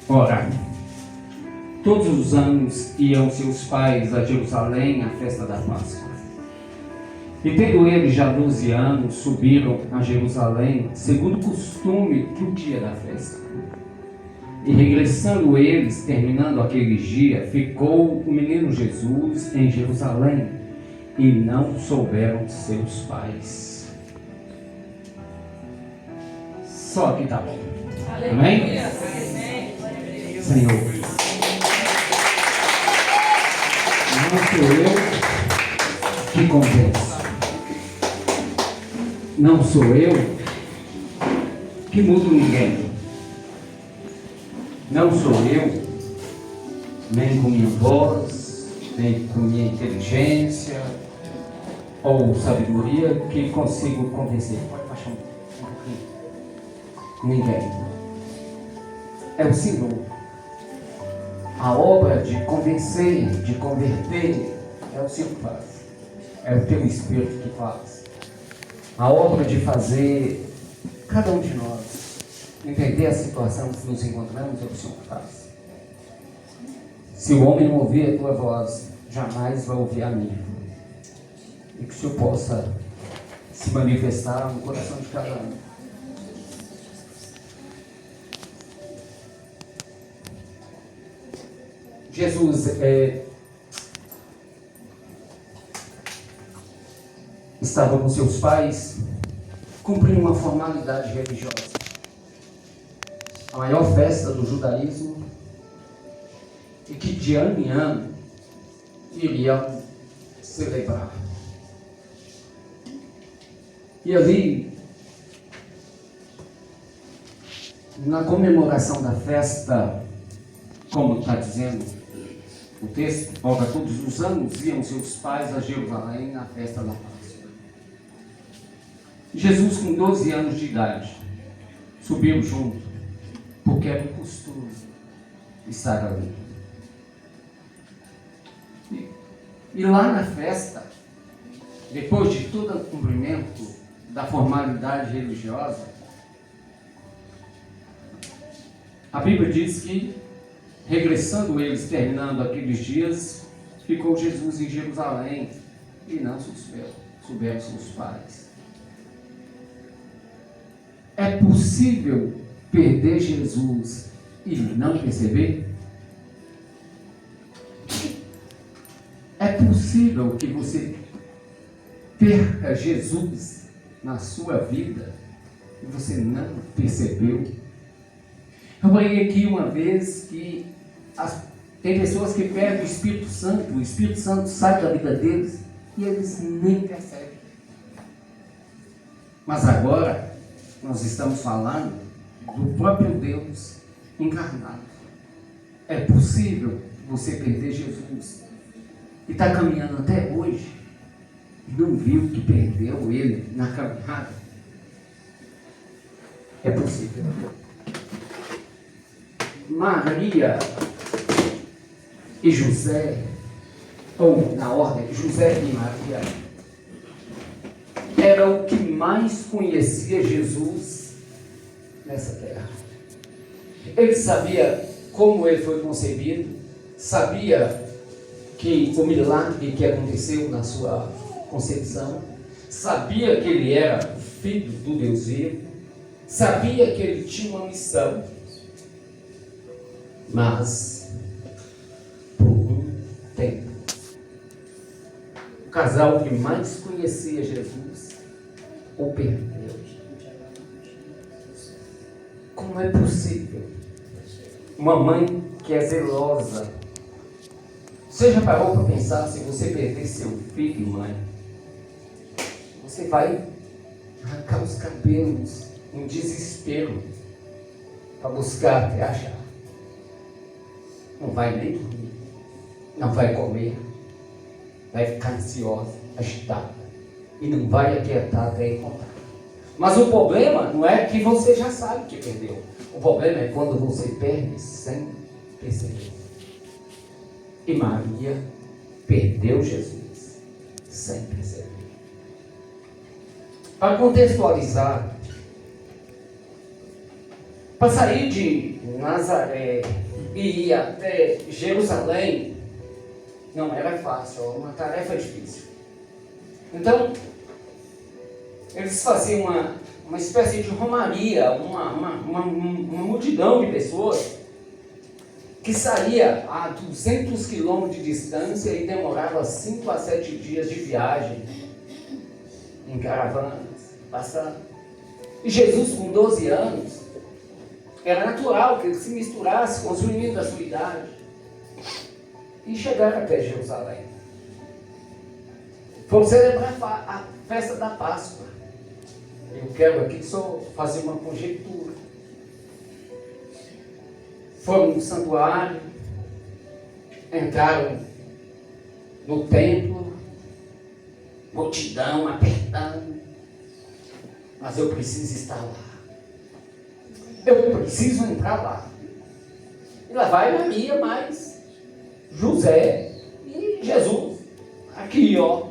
Ora, todos os anos iam seus pais a Jerusalém à festa da Páscoa. E tendo eles já 12 anos, subiram a Jerusalém, segundo o costume do dia da festa. E regressando eles, terminando aquele dia, ficou o menino Jesus em Jerusalém, e não souberam de seus pais. Só que tá bom. Amém? Senhor, não sou eu que convenço. Não sou eu que mudo ninguém. Não sou eu, nem com minha voz, nem com minha inteligência ou sabedoria, que consigo convencer. Pode baixar um pouquinho. Ninguém. É o Senhor. A obra de convencer, de converter, é o Senhor que faz. É o teu Espírito que faz. A obra de fazer cada um de nós entender a situação que nos encontramos, é o Senhor que faz. Se o homem não ouvir a tua voz, jamais vai ouvir a minha. E que o Senhor possa se manifestar no coração de cada um. Jesus estava com seus pais, cumprindo uma formalidade religiosa. A maior festa do judaísmo, e que de ano em ano iriam celebrar. E ali, na comemoração da festa, como está dizendo o texto, ora, todos os anos iam seus pais a Jerusalém na festa da Páscoa. Jesus, com 12 anos de idade, subiu junto, porque era um costume estar ali. E lá na festa, depois de todo o cumprimento da formalidade religiosa, a Bíblia diz que, regressando eles, terminando aqueles dias, ficou Jesus em Jerusalém e não souberam seus pais. É possível perder Jesus e não perceber? É possível que você perca Jesus na sua vida e você não percebeu? Eu falei aqui uma vez que tem pessoas que perdem o Espírito Santo sai da vida deles e eles nem percebem. Mas agora nós estamos falando do próprio Deus encarnado. É possível você perder Jesus e está caminhando até hoje e não viu que perdeu ele na caminhada? É possível. Maria e José, ou na ordem, José e Maria, era o que mais conhecia Jesus nessa terra. Ele sabia como ele foi concebido, sabia que o milagre que aconteceu na sua concepção, sabia que ele era filho do Deus vivo, sabia que ele tinha uma missão, mas por um tempo, o casal que mais conhecia Jesus o perdeu. Como é possível uma mãe que é zelosa? Você já parou para pensar, se você perder seu filho, mãe, você vai arrancar os cabelos em desespero para buscar até achar. Não vai nem dormir, não vai comer, vai ficar ansiosa, agitada e não vai aquietar até encontrar. Mas o problema não é que você já sabe que perdeu. O problema é quando você perde sem perceber. E Maria perdeu Jesus sem perceber. Para contextualizar, Para sair de Nazaré e ir até Jerusalém não era fácil, era uma tarefa difícil. Então, eles faziam uma espécie de romaria, uma multidão de pessoas que saía a 200 quilômetros de distância e demorava 5 a 7 dias de viagem em caravanas, passando. E Jesus, com 12 anos, era natural que ele se misturasse com os meninos da sua idade e chegaram até Jerusalém. Foram celebrar a festa da Páscoa. Eu quero aqui só fazer uma conjectura. Foram no santuário, entraram no templo, multidão apertando, mas eu preciso estar lá. Eu preciso entrar lá. E lá vai Maria, mais José e Jesus. Aqui, ó.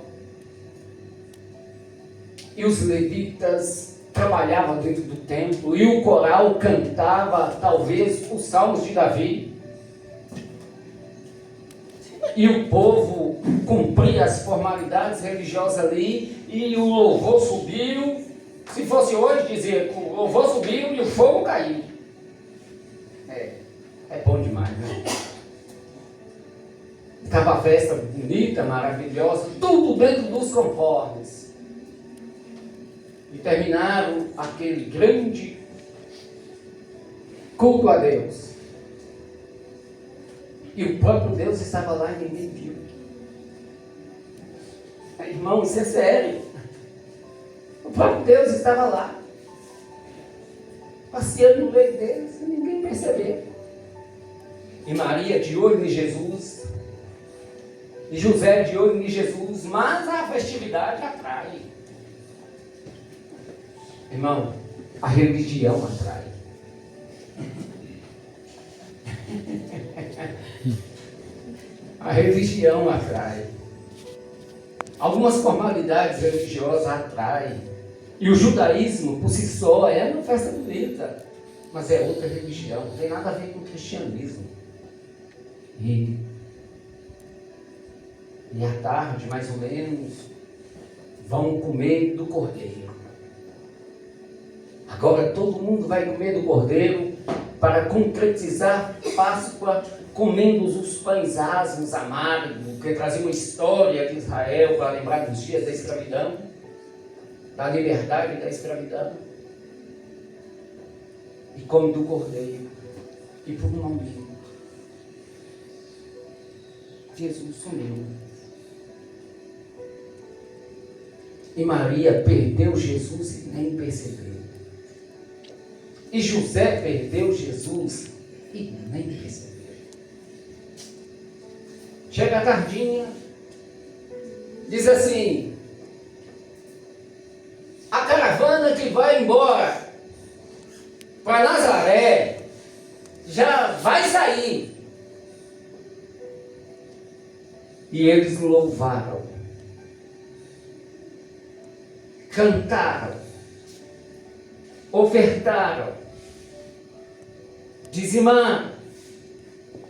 E os levitas trabalhavam dentro do templo e o coral cantava, talvez, os salmos de Davi. E o povo cumpria as formalidades religiosas ali e o louvor subiu. Se fosse hoje, dizer que o louvor subiu e o fogo caiu. É bom demais, né? Estava a festa bonita, maravilhosa, tudo dentro dos conformes. E terminaram aquele grande culto a Deus. E o próprio Deus estava lá e ninguém viu. Irmão, isso é sério. O próprio Deus estava lá, passeando no meio deles e ninguém percebeu. E Maria de olho em Jesus, e José de olho em Jesus, mas a festividade atrai. Irmão, a religião atrai. A religião atrai. Algumas formalidades religiosas atraem. E o judaísmo, por si só, é uma festa bonita, mas é outra religião, não tem nada a ver com o cristianismo. E à tarde, mais ou menos, vão comer do cordeiro. Agora todo mundo vai comer do cordeiro para concretizar Páscoa, comendo os pães asmos, amargos, que traziam uma história de Israel para lembrar dos dias da escravidão, da liberdade e da escravidão. E come do cordeiro. E por um momento, Jesus sumiu. E Maria perdeu Jesus e nem percebeu. E José perdeu Jesus e nem percebeu. Chega a tardinha, diz assim: a caravana que vai embora para Nazaré já vai sair. E eles louvaram, cantaram, ofertaram, dizimaram,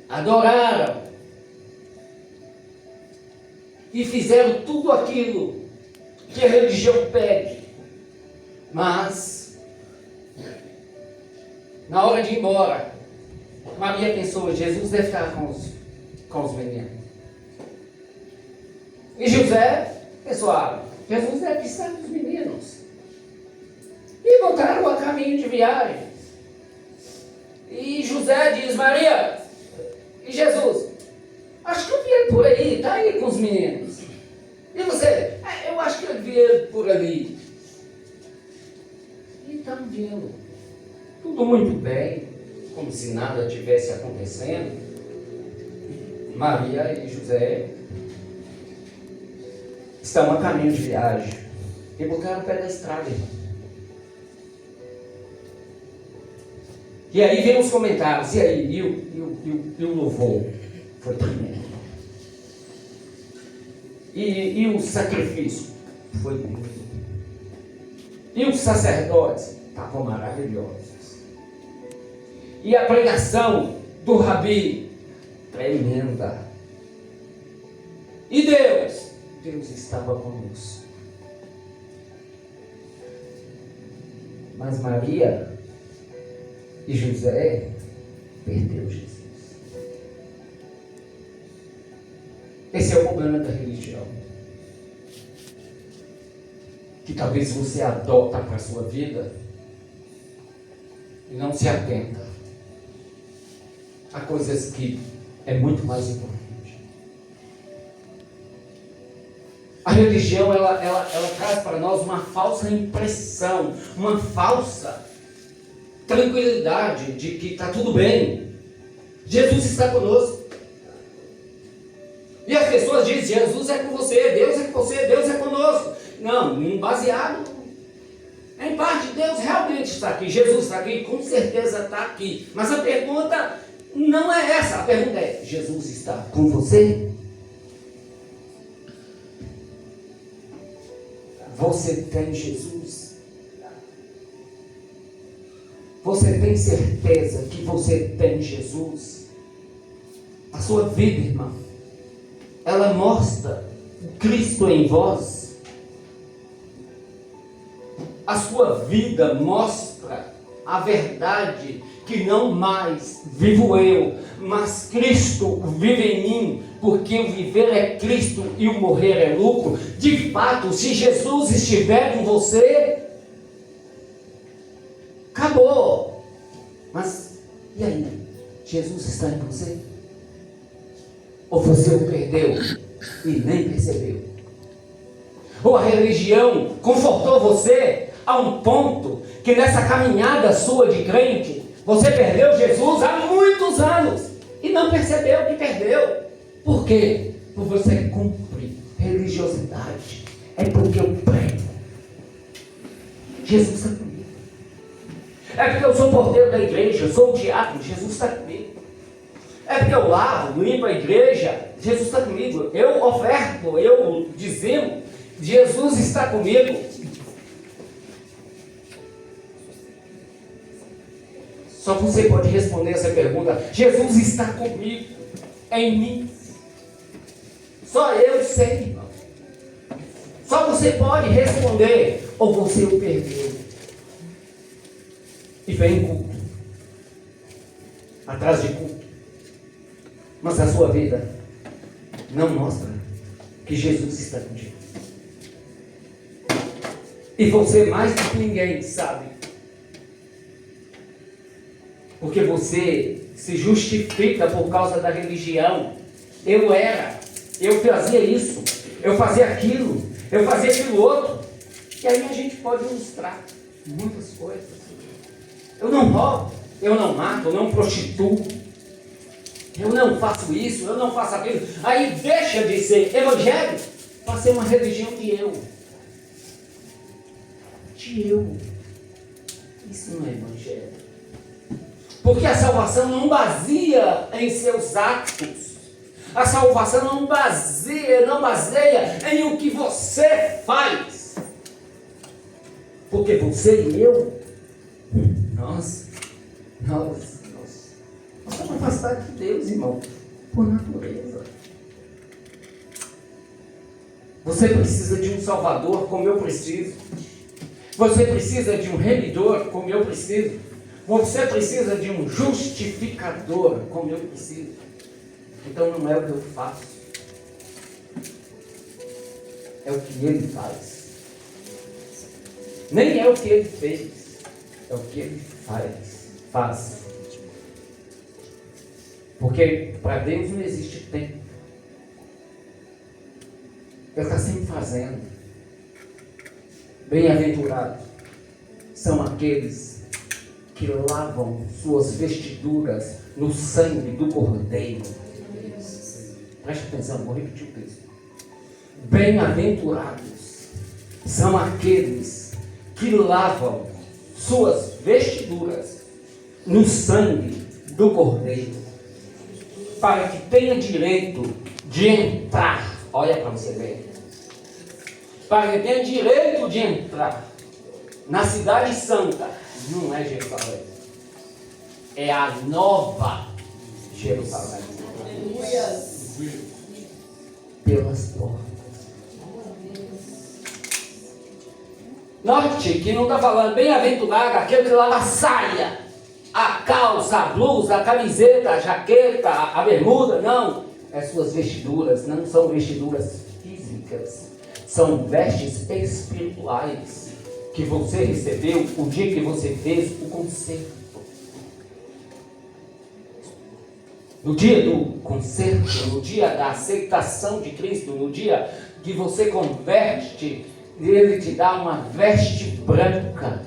adoraram e fizeram tudo aquilo que a religião pede. Mas, na hora de ir embora, Maria pensou: Jesus deve estar com os meninos. E José pensou: Jesus deve estar com os meninos. E voltaram a caminho de viagem. E José diz: Maria, e Jesus? Acho que eu vi ele por aí, está aí com os meninos. E você? Eu acho que eu vi ele por ali. E estão vindo. Tudo muito bem, como se nada tivesse acontecendo. Maria e José estão a caminho de viagem. E botaram o pé da estrada, irmão. E aí vem os comentários. E aí? E o louvor? Foi tremendo. E o sacrifício? Foi lindo. E os sacerdotes? Estavam maravilhosos. E a pregação do Rabi, tremenda. E Deus estava conosco. Mas Maria e José perdeu Jesus. Esse é o problema da religião, que talvez você adota para a sua vida e não se atenta a coisas que é muito mais importante. A religião, ela traz para nós uma falsa impressão, uma falsa tranquilidade de que está tudo bem. Jesus está conosco. E as pessoas dizem, Jesus é com você, Deus é com você, Deus é conosco. Não, baseado em parte, Deus realmente está aqui, Jesus está aqui, com certeza está aqui. Mas a pergunta não é essa, a pergunta é, Jesus está com você? Você tem Jesus? Você tem certeza que você tem Jesus? A sua vida, irmão, ela mostra o Cristo em vós. A sua vida mostra a verdade que não mais vivo eu, mas Cristo vive em mim, porque o viver é Cristo e o morrer é lucro. De fato, se Jesus estiver com você, acabou. Mas e aí? Jesus está em você? Ou você o perdeu e nem percebeu? Ou a religião confortou você a um ponto que nessa caminhada sua de crente, você perdeu Jesus há muitos anos e não percebeu que perdeu. Por quê? Por você cumprir religiosidade. É porque eu prego. Jesus está comigo. É porque eu sou porteiro da igreja, eu sou o diácono, Jesus está comigo. É porque eu lavo, limpo a igreja, Jesus está comigo. Eu oferto, eu dizimo, Jesus está comigo. Só você pode responder essa pergunta. Jesus está comigo, em mim. Só eu sei, irmão. Só você pode responder, ou você o perdeu. E vem em culto, atrás de culto. Mas a sua vida não mostra que Jesus está contigo. E você mais do que ninguém sabe. Porque você se justifica por causa da religião. Eu fazia isso, eu fazia aquilo, eu fazia aquilo outro. E aí a gente pode ilustrar muitas coisas. Eu não roubo, eu não mato, eu não prostituo, eu não faço isso, eu não faço aquilo. Aí deixa de ser evangelho para ser uma religião de eu. De eu. Isso não é evangelho. Porque a salvação não baseia em seus atos. A salvação não baseia em o que você faz. Porque você e eu, nós estamos afastados de Deus, irmão, por natureza. Você precisa de um Salvador como eu preciso. Você precisa de um remidor como eu preciso. Você precisa de um justificador como eu preciso. Então não é o que eu faço, é o que Ele faz. Nem é o que Ele fez, é o que Ele faz. Porque para Deus não existe tempo. Ele está sempre fazendo. Bem-aventurados são aqueles que lavam suas vestiduras no sangue do Cordeiro. Preste atenção, vou repetir o texto. Bem-aventurados são aqueles que lavam suas vestiduras no sangue do Cordeiro, para que tenha direito de entrar. Olha para você ver. Para que tenha direito de entrar na cidade santa. Não é Jerusalém. é a nova Jerusalém. Pelas portas. Note que não está falando bem-aventurado aquele que lava a saia, a calça, a blusa, a camiseta, a jaqueta, a bermuda. Não. As suas vestiduras não são vestiduras físicas. São vestes espirituais que você recebeu o dia que você fez o concerto. No dia do concerto, no dia da aceitação de Cristo, no dia que você converte, Ele te dá uma veste branca.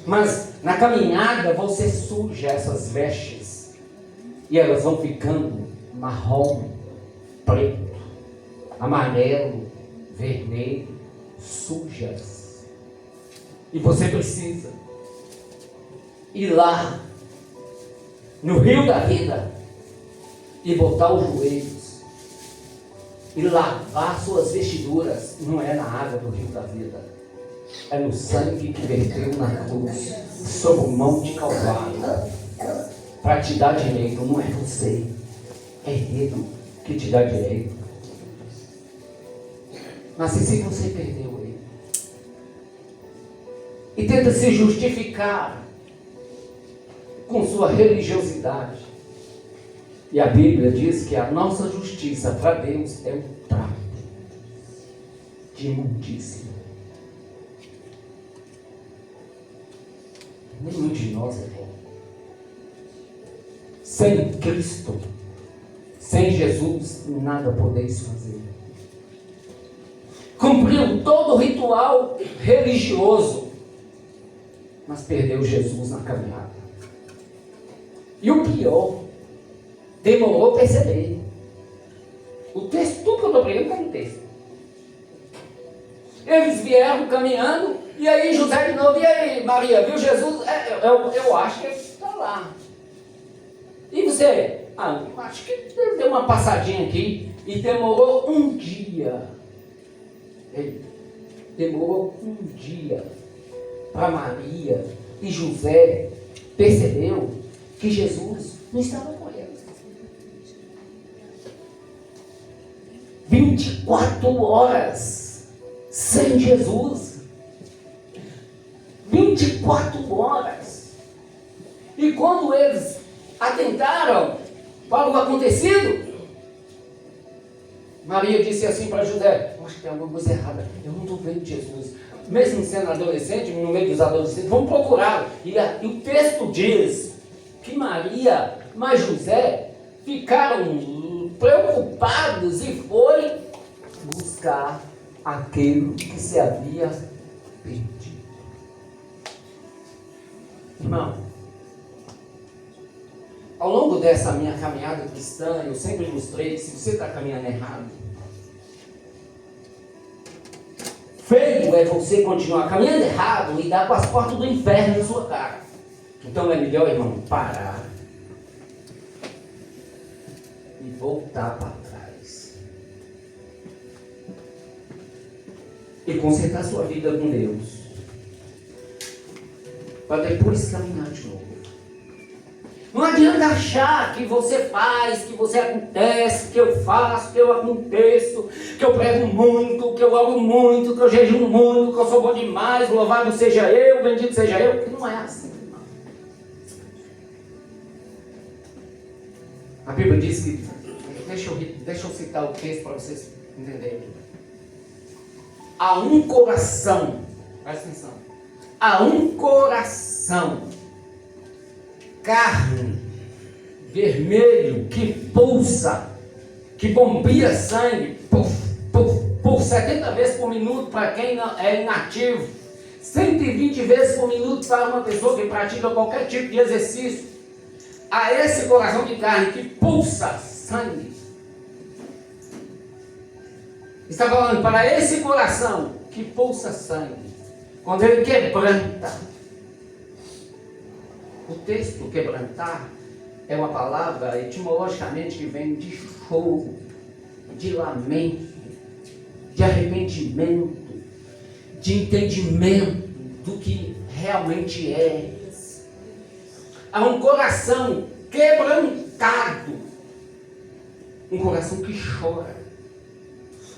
Mas na caminhada você suja essas vestes e elas vão ficando marrom, preto, amarelo, vermelho, sujas. E você precisa ir lá no rio da vida e botar os joelhos e lavar suas vestiduras. Não é na água do rio da vida, é no sangue que verteu na cruz sobre o monte Calvário para te dar direito. Não é você, é Ele que te dá direito. Mas e se você perdeu Ele e tenta se justificar com sua religiosidade, e a Bíblia diz que a nossa justiça para Deus é um trapo de imundícia. Nenhum de nós é bom. Sem Cristo, sem Jesus, nada podeis fazer. Cumpriu todo o ritual religioso, mas perdeu Jesus na caminhada. E o pior, demorou a perceber. O texto, tudo que eu estou pregando está no texto. Eles vieram caminhando, e aí José de novo, e aí Maria, viu Jesus? Eu acho que ele está lá. E você? Eu acho que ele deu uma passadinha aqui, e demorou um dia. Demorou um dia para Maria e José percebeu que Jesus não estava com eles. 24 horas sem Jesus. 24 horas. E quando eles atentaram para o acontecido, Maria disse assim para José: eu acho que tem alguma coisa errada, eu não estou vendo Jesus. Mesmo sendo adolescente, no meio dos adolescentes, vamos procurá-lo. E o texto diz que Maria, mas José ficaram preocupados e foram buscar aquele que se havia perdido. Irmão, ao longo dessa minha caminhada cristã, eu sempre mostrei que se você está caminhando errado, feio é você continuar caminhando errado e dar com as portas do inferno na sua cara. Então é melhor, irmão, parar e voltar para trás e consertar sua vida com Deus, para depois caminhar de novo. Não adianta achar que você faz, que você acontece, que eu faço, que eu aconteço, que eu prego muito, que eu oro muito, que eu jejuo muito, que eu sou bom demais, louvado seja eu, bendito seja eu, que não é assim, irmão. A Bíblia diz que, deixa eu citar o texto para vocês entenderem. Há um coração, presta atenção, há um coração, carne, vermelho, que pulsa, que bombia sangue, por 70 vezes por minuto para quem é inativo, 120 vezes por minuto para uma pessoa que pratica qualquer tipo de exercício. A esse coração de carne que pulsa sangue, está falando para esse coração que pulsa sangue, quando ele quebranta. O texto quebrantar é uma palavra etimologicamente que vem de choro, de lamento, de arrependimento, de entendimento do que realmente é. a um coração quebrantado, um coração que chora.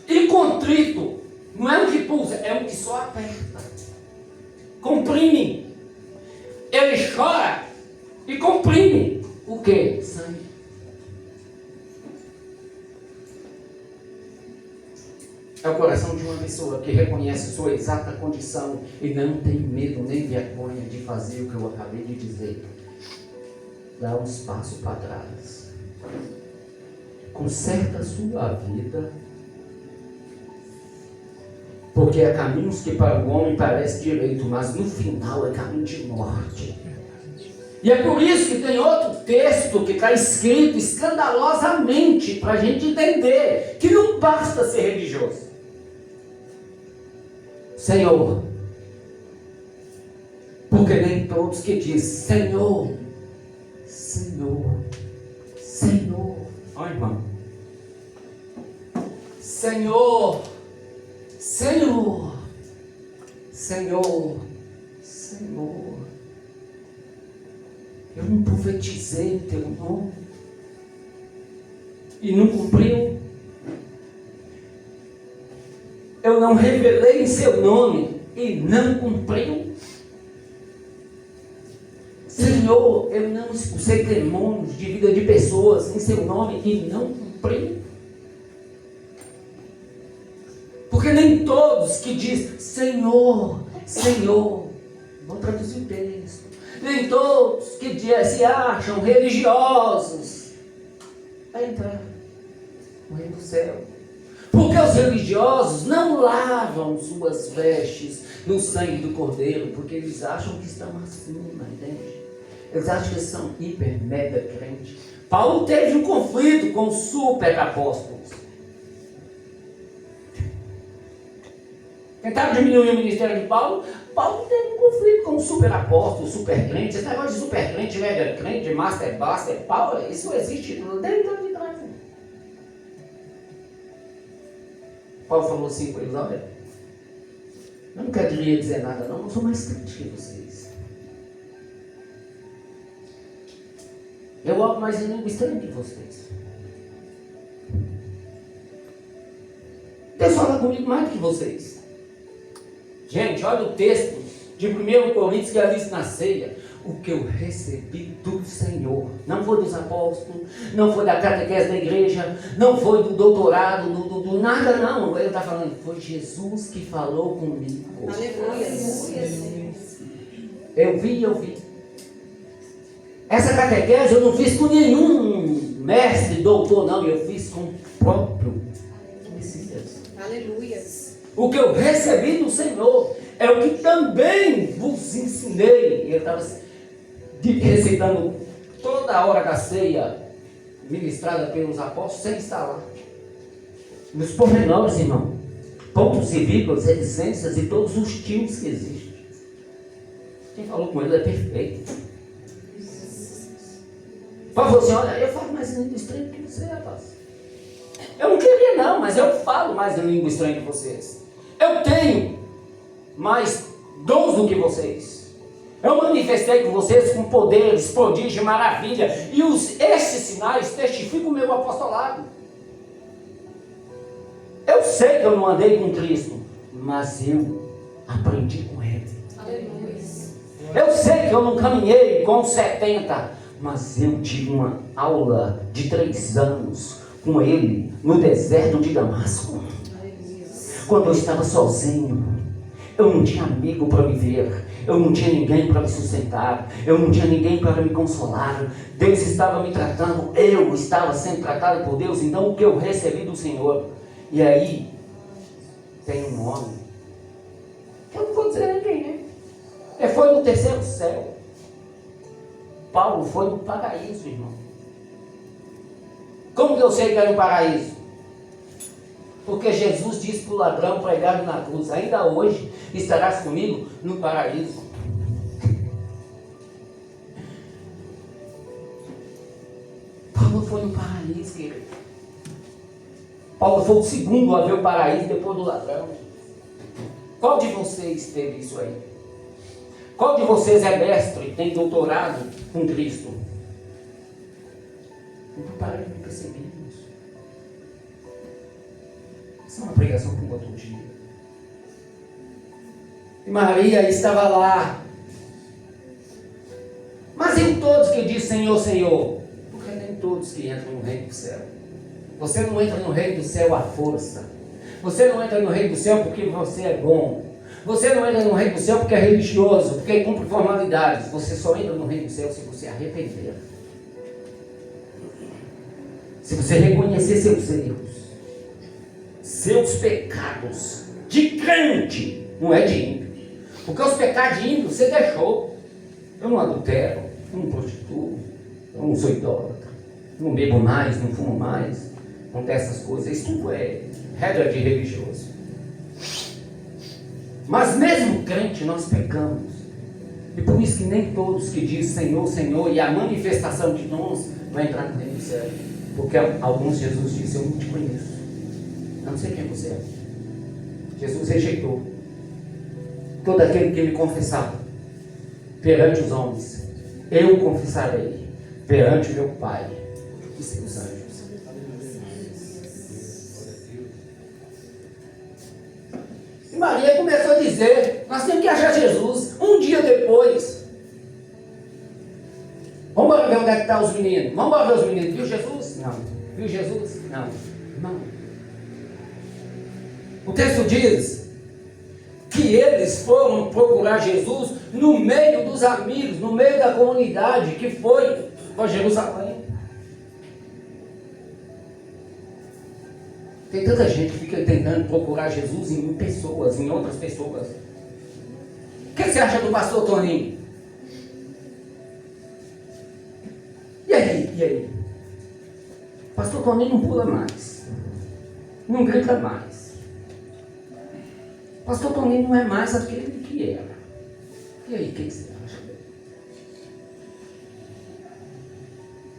E contrito, não é um que pulsa, é um que só aperta, comprime. Ele chora e comprime. O que? Sangue. É o coração de uma pessoa que reconhece sua exata condição e não tem medo nem vergonha de fazer o que eu acabei de dizer. Dá um passo para trás. Conserta a sua vida. Porque há caminhos que para o homem parece direito, mas no final é caminho de morte. E é por isso que tem outro texto que está escrito escandalosamente para a gente entender que não basta ser religioso. Senhor, porque nem todos que dizem Senhor, Senhor, Senhor, olha irmão, Senhor, Senhor, Senhor, Senhor, eu não profetizei em teu nome e não cumpriu. Eu não revelei em seu nome e não cumpriu. Senhor, eu não expulsei demônios de vida de pessoas em seu nome e não cumpriu. Porque nem todos que dizem Senhor, Senhor, vou traduzir o texto, nem todos que se acham religiosos vai entrar no reino do céu. Porque os religiosos não lavam suas vestes no sangue do Cordeiro, porque eles acham que estão acima, entende? Eles acham que são hiper, mega crentes. Paulo teve um conflito com os super apóstolos. Tentaram diminuir o ministério de Paulo. Paulo teve um conflito com os super apóstolos, super crentes. Esse negócio de super crente, mega crente, master blaster, Paulo, isso existe desde anos de trás. Paulo falou assim para eles: olha, eu não queria dizer nada não sou mais crente que vocês. Eu oro mais em língua estranha que vocês. Deus fala comigo mais do que vocês. Gente, olha o texto de 1 Coríntios que ela diz na ceia: o que eu recebi do Senhor, não foi dos apóstolos, não foi da catequese da igreja, não foi do doutorado, do nada não. Ele está falando, foi Jesus que falou comigo. Aleluia. Eu vi. Essa catequese eu não fiz com nenhum mestre, doutor, não, eu fiz com o próprio Messias. Aleluia. O que eu recebi do Senhor é o que também vos ensinei. Ele estava receitando toda a hora da ceia ministrada pelos apóstolos sem estar lá. Nos pormenores, irmão, pontos e vírgulas, reticências e todos os tipos que existem. Quem falou com ele é perfeito. Paulo falou assim: olha, eu falo mais em língua estranha que você, rapaz. Eu não queria não, mas eu falo mais em língua estranha que vocês. Eu tenho mais dons do que vocês. Eu manifestei com vocês com poderes, prodígio, maravilha. E esses sinais testificam o meu apostolado. Eu sei que eu não andei com Cristo, mas eu aprendi com Ele. Aleluia. Eu sei que eu não caminhei com 70, mas eu tive uma aula de 3 anos com Ele no deserto de Damasco. Quando eu estava sozinho, eu não tinha amigo para me ver, eu não tinha ninguém para me sustentar, eu não tinha ninguém para me consolar. Deus estava me tratando, eu estava sendo tratado por Deus. Então o que eu recebi do Senhor? E aí tem um homem, que eu não vou dizer ninguém, né? Ele foi no 3º céu. Paulo foi no paraíso, irmão. Como que eu sei que era no paraíso? Porque Jesus disse para o ladrão pregado na cruz: ainda hoje estarás comigo no paraíso. Paulo foi no paraíso, querido. Paulo foi o segundo a ver o paraíso depois do ladrão. Qual de vocês teve isso aí? Qual de vocês é mestre, tem doutorado com Cristo? Então para de perceber isso. Isso é uma pregação para um outro dia. E Maria estava lá. Mas em todos que diz Senhor, Senhor? Porque nem todos que entram no reino do céu. Você não entra no reino do céu à força. Você não entra no reino do céu porque você é bom. Você não entra no reino do céu porque é religioso, porque cumpre formalidades. Você só entra no reino do céu se você arrepender. Se você reconhecer seus erros, seus pecados de crente, não é de ímpio. Porque os pecados de ímpio você deixou. Eu não adultero, eu não prostituo, eu não sou idólatra, eu não bebo mais, não fumo mais, não tem essas coisas. Isso tudo é regra de religioso. Mas mesmo crente nós pecamos. E por isso que nem todos que dizem Senhor, Senhor, e a manifestação de dons vai entrar no reino do céu. Porque alguns Jesus disse, eu não te conheço. Eu não sei quem você é. Jesus rejeitou todo aquele que ele confessava perante os homens. Eu confessarei perante o meu Pai e seus anjos. E Maria começou a dizer, nós temos que achar Jesus. Um dia depois, vamos ver onde é que estão os meninos. Vamos ver os meninos. Viu Jesus? Não. Viu Jesus? Não. Não. O texto diz que eles foram procurar Jesus no meio dos amigos, no meio da comunidade que foi para Jerusalém. Tem tanta gente que fica tentando procurar Jesus em pessoas, em outras pessoas. O que você acha do pastor Toninho? E aí? E aí? O pastor Toninho não pula mais. Não grita mais. O pastor Toninho não é mais aquele que era. E aí, o que você acha dele?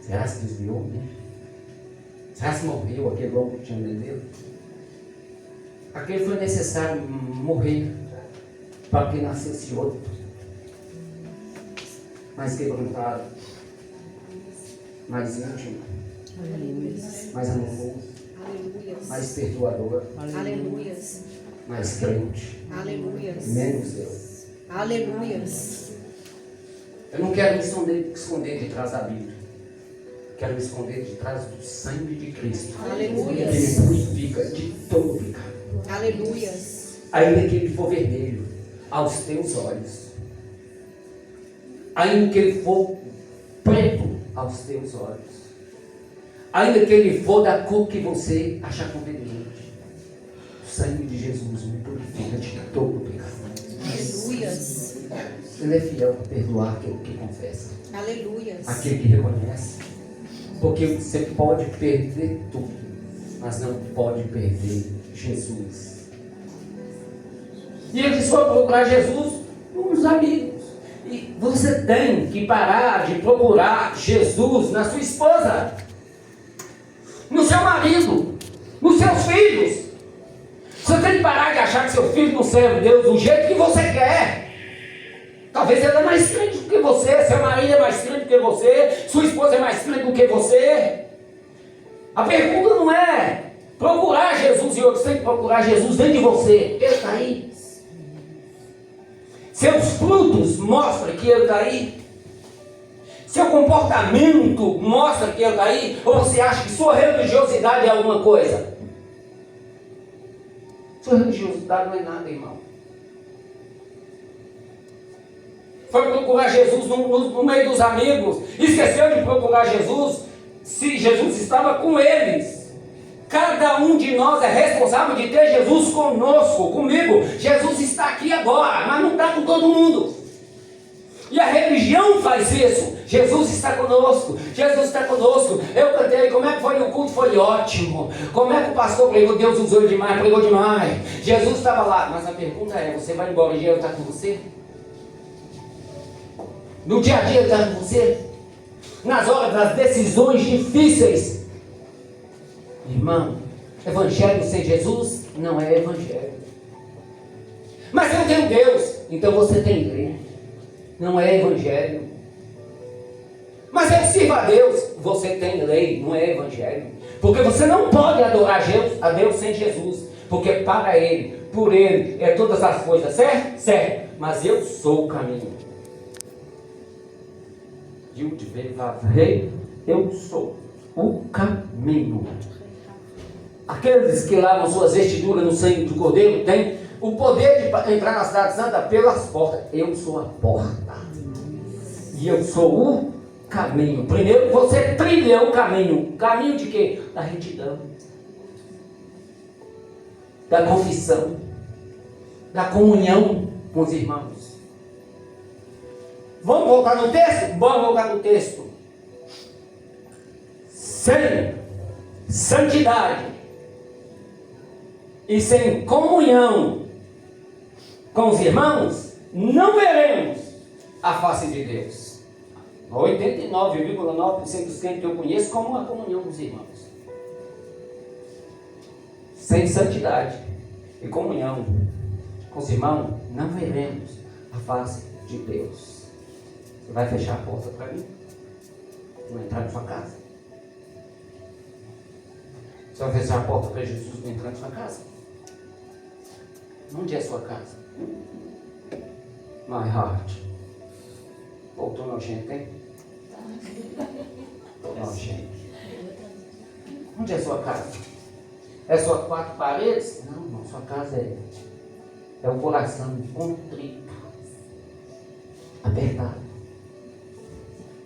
Será que se desviou, né? Será que morreu aquele homem que tinha dentro? Aquele foi necessário morrer para que nascesse outro. Mais quebrantado, mais íntimo, mais amoroso, mais perdoador, mais crente, menos eu. Eu não quero me esconder de trás da Bíblia. Quero me esconder de trás do sangue de Cristo. Aleluia. Que me purifica de todo pecado. Aleluia. Ainda que ele for vermelho aos teus olhos. Ainda que ele for preto aos teus olhos. Ainda que ele for da cor que você achar conveniente. O sangue de Jesus me purifica de todo pecado. Aleluia. Ele é fiel para perdoar aquele que confessa. Aleluia. Aquele que reconhece. Porque você pode perder tudo, mas não pode perder Jesus. E eles foram procurar Jesus nos amigos. E você tem que parar de procurar Jesus na sua esposa, no seu marido, nos seus filhos. Você tem que parar de achar que seu filho não serve Deus do jeito que você quer. Talvez ele é mais crente do que você, seu marido é mais crente do que você, sua esposa é mais crente do que você. A pergunta não é procurar Jesus em outros, você tem que procurar Jesus dentro de você. Ele está aí. Seus frutos mostram que ele está aí. Seu comportamento mostra que ele está aí. Ou você acha que sua religiosidade é alguma coisa? Sua religiosidade não é nada, irmão. Foi procurar Jesus no meio dos amigos, esqueceu de procurar Jesus, se Jesus estava com eles. Cada um de nós é responsável de ter Jesus conosco, comigo. Jesus está aqui agora, mas não está com todo mundo. E a religião faz isso. Jesus está conosco, Jesus está conosco. Eu cantei, como é que foi o culto? Foi ótimo. Como é que o pastor pregou? Deus usou ele demais, pregou demais. Jesus estava lá, mas a pergunta é, você vai embora e Jesus está com você? No dia a dia ele está com você? Nas horas das decisões difíceis? Irmão, evangelho sem Jesus não é evangelho. Mas eu tenho Deus, então você tem igreja. não é evangelho. Mas eu sirvo a Deus. Você tem lei, não é evangelho. Porque você não pode adorar a Deus sem Jesus. Porque para Ele, por Ele, é todas as coisas, certo? Certo. Mas eu sou o caminho. Eu sou o caminho. Aqueles que lavam suas vestiduras no sangue do Cordeiro têm o poder de entrar na cidade santa pelas portas. Eu sou a porta. E eu sou o caminho. Primeiro você trilha o caminho. Caminho de quê? Da retidão. Da confissão. Da comunhão com os irmãos. Vamos voltar no texto? Vamos voltar no texto. Sem santidade e sem comunhão com os irmãos, não veremos a face de Deus. 89,9% dos crentes que eu conheço como a comunhão dos irmãos. Sem santidade e comunhão com os irmãos, não veremos a face de Deus. Você vai fechar a porta para mim? Não entrar na sua casa? Você vai fechar a porta para Jesus não entrar na sua casa? Onde é a sua casa? My heart. Voltou nojento, hein? Nojento. Onde é a sua casa? É só 4 paredes? Não, sua casa é o coração contrito, apertado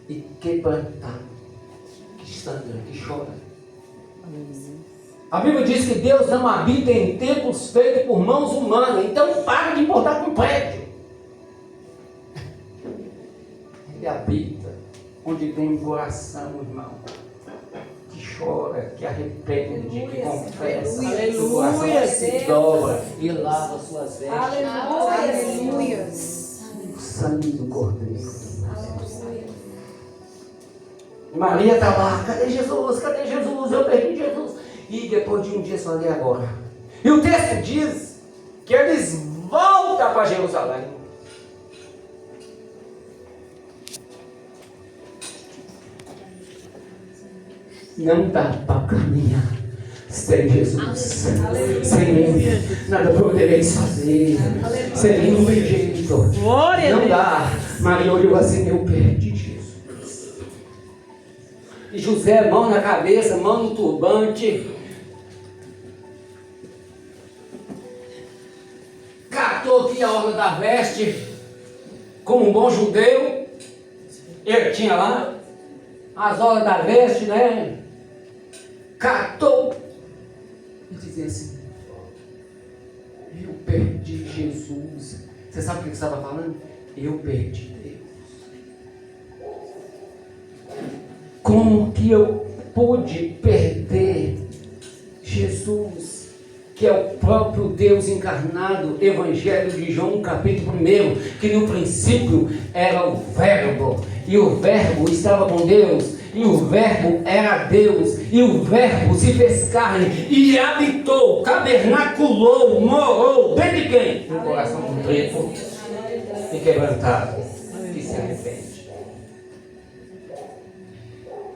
e quebrantado, que sangra, que chora. A Bíblia diz que Deus não habita em templos feitos por mãos humanas. Então para de importar com prédio. Ele habita onde tem um coração, irmão, que chora, que arrepende, que confessa. O coração se dobra e lava suas vestes. Aleluia. O sangue do Cordeiro. Maria está lá, cadê Jesus? Cadê Jesus? Eu perdi Jesus. E depois de um dia só ali agora. E o texto diz que eles voltam para Jerusalém. Não dá para caminhar sem Jesus. Sem Ele, nada podereis fazer. Sem Ele não tem jeito. Não dá. Maria olhou assim, eu perdi Jesus. E José, mão na cabeça, mão no turbante. Catou aqui a orla da veste, como um bom judeu. Ele tinha lá as orlas da veste, né? Catou e dizia assim: eu perdi Jesus. Você sabe o que você estava falando? Eu perdi Deus. Como que eu pude perder Jesus, que é o próprio Deus encarnado? Evangelho de João, capítulo 1, que no princípio era o Verbo, e o Verbo estava com Deus, e o Verbo era Deus, e o Verbo se fez carne, e habitou, tabernaculou, morou, dentro de quem? No coração contrito e quebrantado, que se arrepende.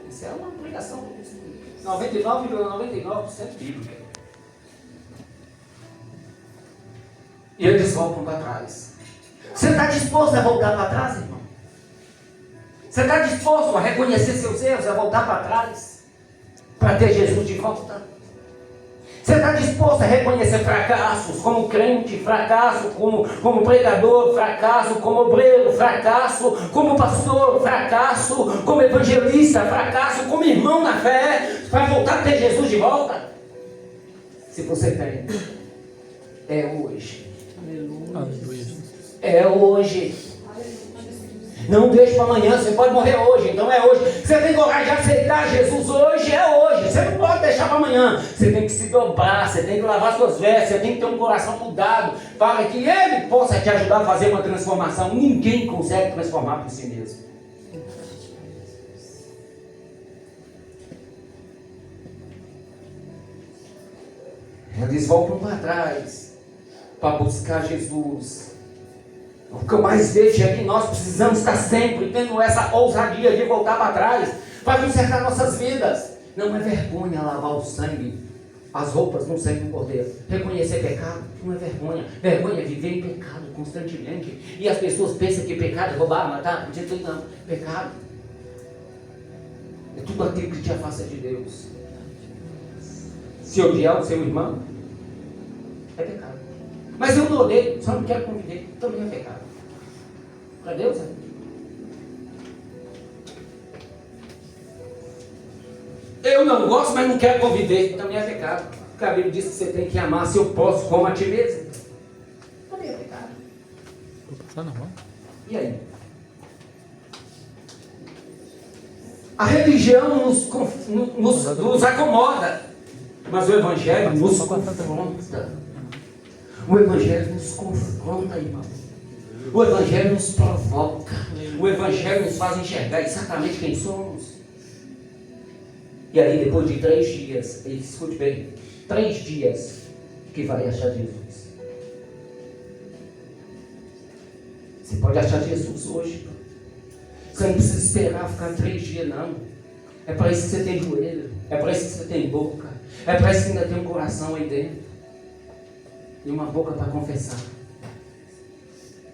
Isso é uma pregação 99,99% bíblica. E eles voltam para trás. Você está disposto a voltar para trás, irmão? Você está disposto a reconhecer seus erros, a voltar para trás? Para ter Jesus de volta? Você está disposto a reconhecer fracassos como crente, fracasso como pregador, fracasso como obreiro, fracasso como pastor, fracasso como evangelista, fracasso como irmão na fé, para voltar a ter Jesus de volta? Se você tem, é hoje. Aleluia. É hoje. Não deixe para amanhã, você pode morrer hoje, então é hoje. Você tem coragem de aceitar Jesus hoje, é hoje. Você não pode deixar para amanhã. Você tem que se dobrar, você tem que lavar suas vestes, você tem que ter um coração mudado, para que Ele possa te ajudar a fazer uma transformação. Ninguém consegue transformar por si mesmo. Eles voltam para trás para buscar Jesus. O que eu mais vejo é que nós precisamos estar sempre tendo essa ousadia de voltar para trás, para consertar nossas vidas. Não é vergonha lavar o sangue, as roupas no sangue do Cordeiro. Reconhecer pecado não é vergonha. Vergonha é viver em pecado constantemente. E as pessoas pensam que pecado é roubar, matar. Não, pecado é tudo aquilo que te afasta de Deus. Se odiar o seu irmão, é pecado. Mas eu não odeio, só não quero conviver, também é pecado. Para Deus é. Eu não gosto, mas não quero conviver, também é pecado. Porque a Bíblia diz que você tem que amar seu próximo como a ti mesmo. Também é pecado. Vou passar na rua. E aí? A religião nos acomoda, mas o Evangelho nos confronta. O Evangelho nos confronta, irmão. O Evangelho nos provoca. O Evangelho nos faz enxergar exatamente quem somos. E aí, depois de 3 dias, escute bem, 3 dias que vai achar Jesus. Você pode achar Jesus hoje. Você não precisa esperar ficar 3 dias, não. É para isso que você tem joelho. É para isso que você tem boca. É para isso que ainda tem um coração aí dentro. E uma boca para confessar.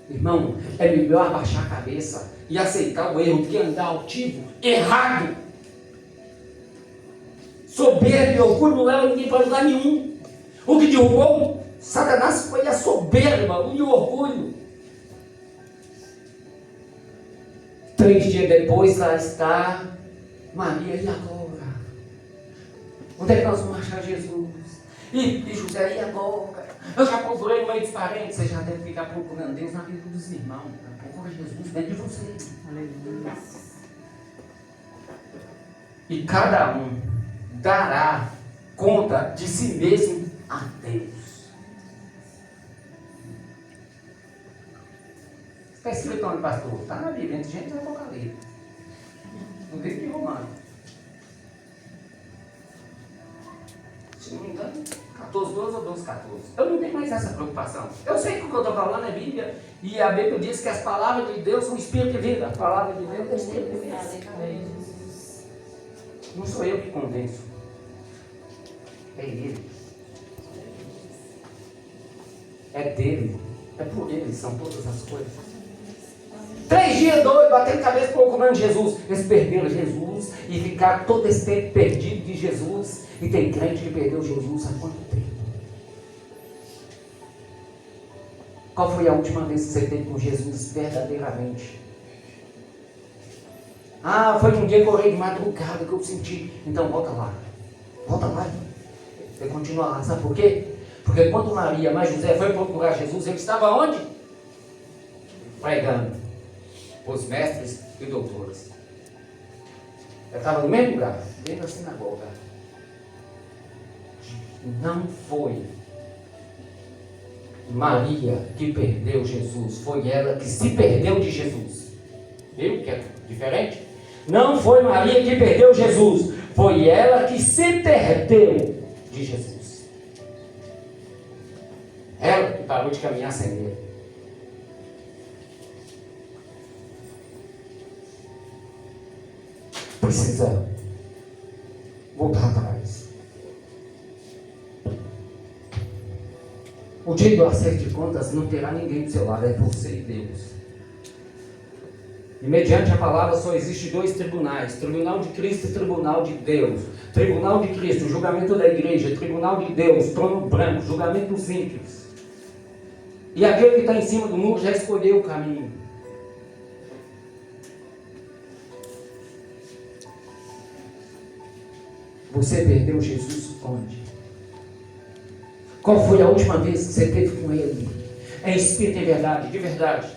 Irmão, é melhor abaixar a cabeça e aceitar o erro do que andar altivo, errado. Soberba e orgulho não leva ninguém para lugar nenhum. O que derrubou Satanás foi a soberba e o orgulho. 3 dias depois, lá está Maria, e agora? Onde é que nós vamos achar Jesus? E José, e agora? Eu já procurei no meio dos parentes. Você já deve ficar procurando Deus na vida dos irmãos. Procura Jesus dentro de você. Aleluia. E cada um dará conta de si mesmo a Deus. Está escrito onde, pastor? Está na Bíblia, entre gente e Apocalipse. No livro de Romanos. Se não me engano, 14, 12 ou 12, 14. Eu não tenho mais essa preocupação. Eu sei que o que eu estou falando é Bíblia. E a Bíblia diz que as palavras de Deus são espírito e vida. A palavra de Deus é espírito e vida. Não sou eu que convenço. É Ele. É dele. É por Ele, são todas as coisas. 3 dias doido, batendo cabeça procurando Jesus. Eles perderam Jesus e ficaram todo esse tempo perdido de Jesus. E tem crente que perdeu Jesus há quanto tempo? Qual foi a última vez que você teve com Jesus verdadeiramente? Ah, foi um dia que eu orei de madrugada que eu senti. Então volta lá. Volta lá. Você continua lá. Sabe por quê? Porque quando Maria, mas José foi procurar Jesus, ele estava onde? Pregando. Os mestres e doutores. Ele estava no mesmo lugar, dentro da sinagoga. Não foi Maria que perdeu Jesus, foi ela que se perdeu de Jesus. Viu que é diferente? Não foi Maria que perdeu Jesus, foi ela que se perdeu de Jesus. Ela que parou de caminhar sem ele. Precisa voltar atrás. O dia do acerto de contas não terá ninguém do seu lado, é você e Deus. E mediante a palavra só existe 2 tribunais: tribunal de Cristo e tribunal de Deus. Tribunal de Cristo, julgamento da igreja. Tribunal de Deus, trono branco, julgamento dos ímpios. E aquele que está em cima do muro já escolheu o caminho. Você perdeu Jesus onde? Qual foi a última vez que você teve com Ele? É espírito e verdade, de verdade.